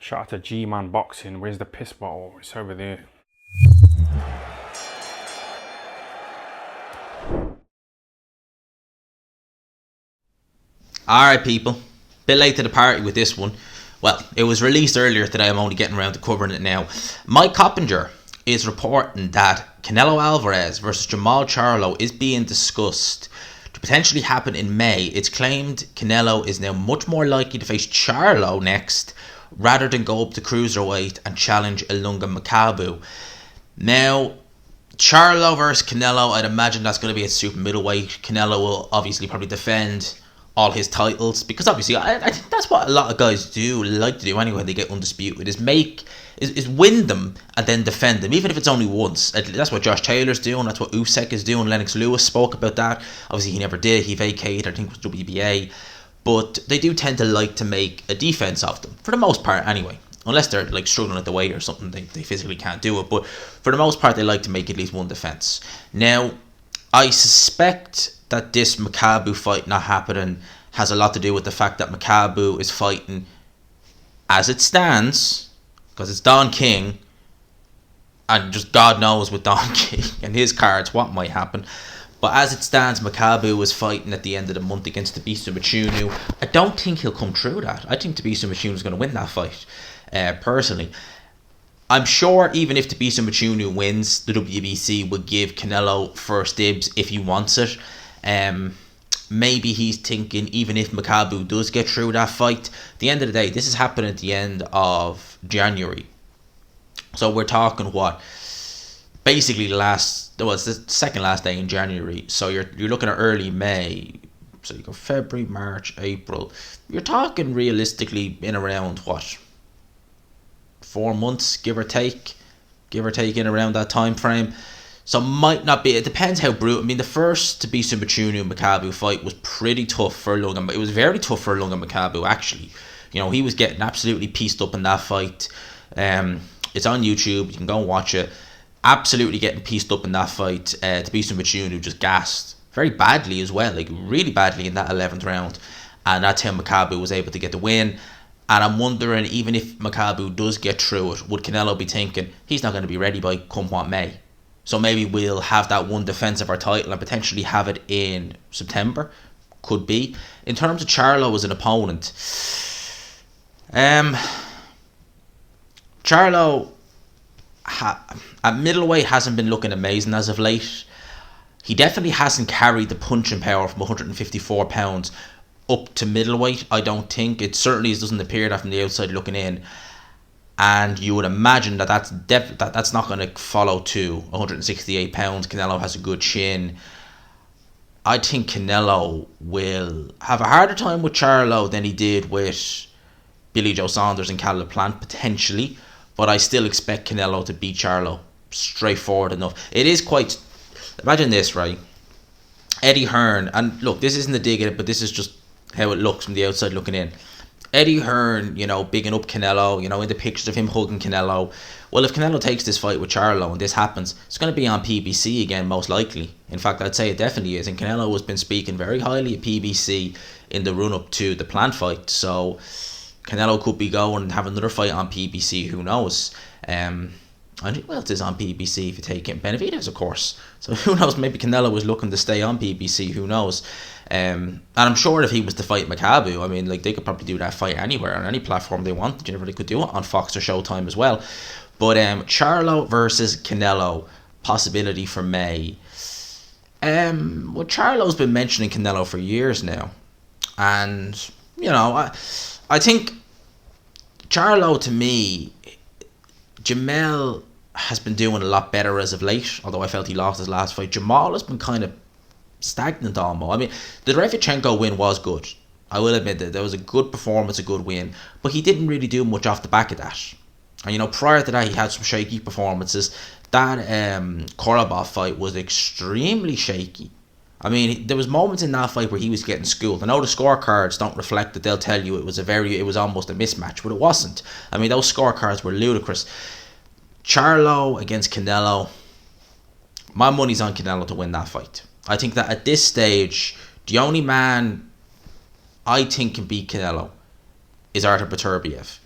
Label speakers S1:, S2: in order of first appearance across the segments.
S1: Shout out to G-Man Boxing. Where's the piss bottle? It's over there.
S2: Alright, people. Bit late to the party with this one. Well, it was released earlier today. I'm only getting around to covering it now. Mike Coppinger is reporting that Canelo Alvarez versus Charlo is being discussed to potentially happen in May. It's claimed Canelo is now much more likely to face Charlo next rather than go up to cruiserweight and challenge Ilunga Makabu. Now, Charlo versus Canelo, I'd imagine that's going to be at super middleweight. Canelo will obviously probably defend all his titles, because obviously I think that's what a lot of guys do like to do anyway when they get undisputed, is win them and then defend them, even if it's only once. That's what Josh Taylor's doing, that's what Usyk is doing. Lennox Lewis spoke about that. Obviously he never did, he vacated, I think it was WBA, but they do tend to like to make a defense of them, for the most part anyway. Unless they're like struggling at the weight or something, they physically can't do it, but for the most part they like to make at least one defense. Now, I suspect that this Makabu fight not happening has a lot to do with the fact that Makabu is fighting, as it stands, because it's Don King, and just God knows with Don King and his cards what might happen. But as it stands, Makabu is fighting at the end of the month against Tabiso Machunu. I don't think he'll come through that. I think Tabiso Machunu is going to win that fight, personally. I'm sure even if Tabiso Machunu wins, the WBC would give Canelo first dibs if he wants it. Maybe he's thinking, even if Makabu does get through that fight, at the end of the day, this is happening at the end of January. So we're talking what? Basically it's the second last day in January. So you're looking at early May. So you go February, March, April. You're talking realistically in around what? 4 months, give or take in around that time frame. So might not be. It depends how brutal. I mean, the first Tabiso Machunu Makabu fight was pretty tough for Ilunga. It was very tough for Ilunga Makabu, actually. You know, he was getting absolutely pieced up in that fight. It's on YouTube. You can go and watch it. Absolutely getting pieced up in that fight. Tabiso Machunu just gassed very badly as well, like really badly in that 11th round. And that's how Makabu was able to get the win. And I'm wondering, even if Makabu does get through it, would Canelo be thinking he's not going to be ready by come what may? So maybe we'll have that one defense of our title and potentially have it in September. Could be. In terms of Charlo as an opponent, Charlo at middleweight hasn't been looking amazing as of late. He definitely hasn't carried the punching power from 154 pounds up to middleweight, I don't think. It certainly doesn't appear that from the outside looking in. And you would imagine that that's not going to follow to 168 pounds. Canelo has a good chin. I think Canelo will have a harder time with Charlo than he did with Billy Joe Saunders and Cal LaPlante, potentially. But I still expect Canelo to beat Charlo. Straightforward enough. It is quite... Imagine this, right? Eddie Hearn, and look, this isn't a dig at it, but this is just how it looks from the outside looking in. Eddie Hearn, bigging up Canelo, in the pictures of him hugging Canelo. Well, if Canelo takes this fight with Charlo and this happens, it's going to be on PBC again, most likely. In fact, I'd say it definitely is. And Canelo has been speaking very highly of PBC in the run-up to the Plant fight. So Canelo could be going and have another fight on PBC, who knows. And who else is on PBC if you take it? Benavidez, of course. So who knows, maybe Canelo was looking to stay on PBC, who knows. And I'm sure if he was to fight Makabu, I mean, like, they could probably do that fight anywhere, on any platform they wanted. They could do it on Fox or Showtime as well. But Charlo versus Canelo, possibility for May. Well, Charlo's been mentioning Canelo for years now. And, I think Charlo, to me, Jermall has been doing a lot better as of late, although I felt he lost his last fight. Jermall has been kind of stagnant almost. I mean, the Derevchenko win was good. I will admit that there was a good performance, a good win, but he didn't really do much off the back of that. And prior to that, he had some shaky performances. That Korobov fight was extremely shaky. I mean, there was moments in that fight where he was getting schooled. I know the scorecards don't reflect that. They'll tell you it was almost a mismatch, but it wasn't. I mean, those scorecards were ludicrous. Charlo against Canelo, my money's on Canelo to win that fight. I think that at this stage, the only man I think can beat Canelo is Artur Beterbiev.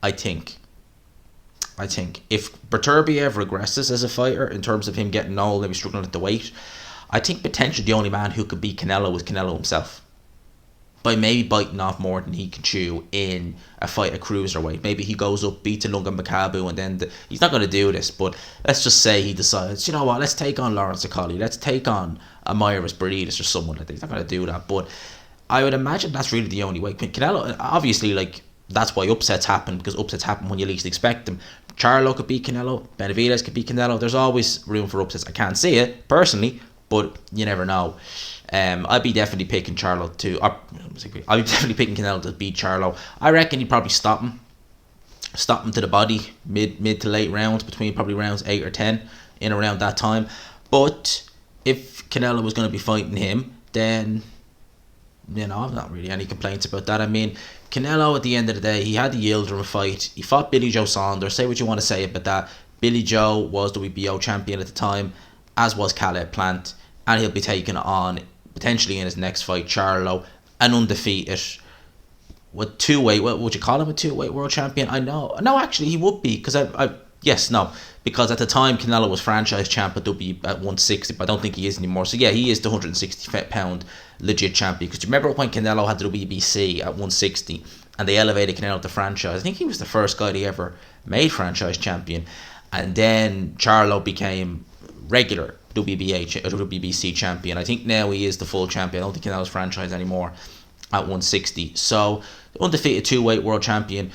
S2: I think if Beterbiev regresses as a fighter in terms of him getting old, maybe struggling at the weight, I think potentially the only man who could beat Canelo is Canelo himself. By maybe biting off more than he can chew in a fight at cruiserweight. Maybe he goes up, beats Ilunga Makabu, and then he's not going to do this, but let's just say he decides, you know what, let's take on Lawrence Akali, let's take on Amyris Barides or someone like that. He's not going to do that, but I would imagine that's really the only way. Canelo, obviously, like, that's why upsets happen, because upsets happen when you least expect them. Charlo could beat Canelo, Benavidez could beat Canelo. There's always room for upsets. I can't see it personally, but you never know. I'd be definitely picking Charlo to. I'd be definitely picking Canelo to beat Charlo. I reckon he'd probably stop him to the body mid to late rounds, between probably rounds 8 or 10, in around that time. But if Canelo was going to be fighting him, then I've not really any complaints about that. I mean, Canelo, at the end of the day, he had the Yildirim fight. He fought Billy Joe Saunders. Say what you want to say about that. Billy Joe was the WBO champion at the time, as was Caleb Plant, and he'll be taking on, potentially in his next fight, Charlo, an undefeated, what would you call him, a two-weight world champion? I know. No, actually, he would be, because because at the time, Canelo was franchise champ at 160, but I don't think he is anymore. So yeah, he is the 160-pound legit champion. Because you remember when Canelo had the WBC at 160, and they elevated Canelo to franchise? I think he was the first guy they ever made franchise champion. And then Charlo became regular WBC champion. I think now he is the full champion. I don't think Canelo's franchise anymore at 160. So, undefeated two-weight world champion.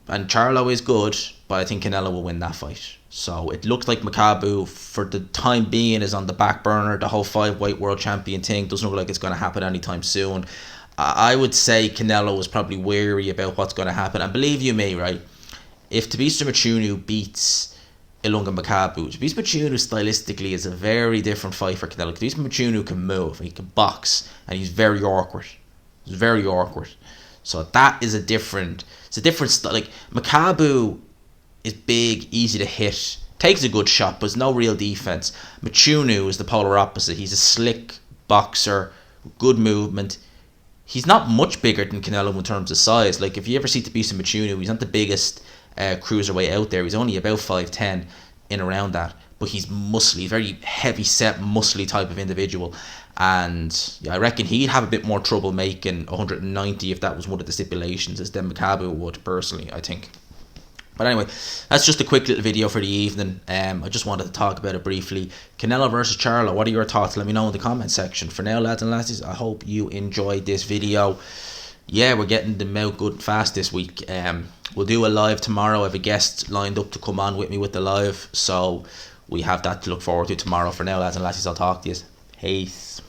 S2: And Charlo is good, but I think Canelo will win that fight. So it looks like Makabu, for the time being, is on the back burner. The whole 5-weight world champion thing doesn't look like it's going to happen anytime soon. I would say Canelo is probably wary about what's going to happen. And believe you me, right, if Tabitha Machunu beats Ilunga Makabu, Tabitha Machunu stylistically is a very different fight for Canelo. Tabitha Machunu can move, he can box, and he's very awkward. So that is a different style. Like, Makabu is big, easy to hit, takes a good shot, but there's no real defense. Machunu is the polar opposite. He's a slick boxer, good movement. He's not much bigger than Canelo in terms of size. Like, if you ever see Tabitha Machunu, he's not the biggest cruiserweight out there. He's only about 5'10", in around that. But he's muscly, very heavy set, muscly type of individual. And yeah, I reckon he'd have a bit more trouble making 190 if that was one of the stipulations, as then Makabu would, personally, I think. But anyway, that's just a quick little video for the evening. I just wanted to talk about it briefly. Canelo versus Charlo, what are your thoughts? Let me know in the comment section. For now, lads and lassies, I hope you enjoyed this video. Yeah, we're getting them out good and fast this week. We'll do a live tomorrow. I have a guest lined up to come on with me with the live, so we have that to look forward to tomorrow. For now, lads and lassies, I'll talk to you. Peace.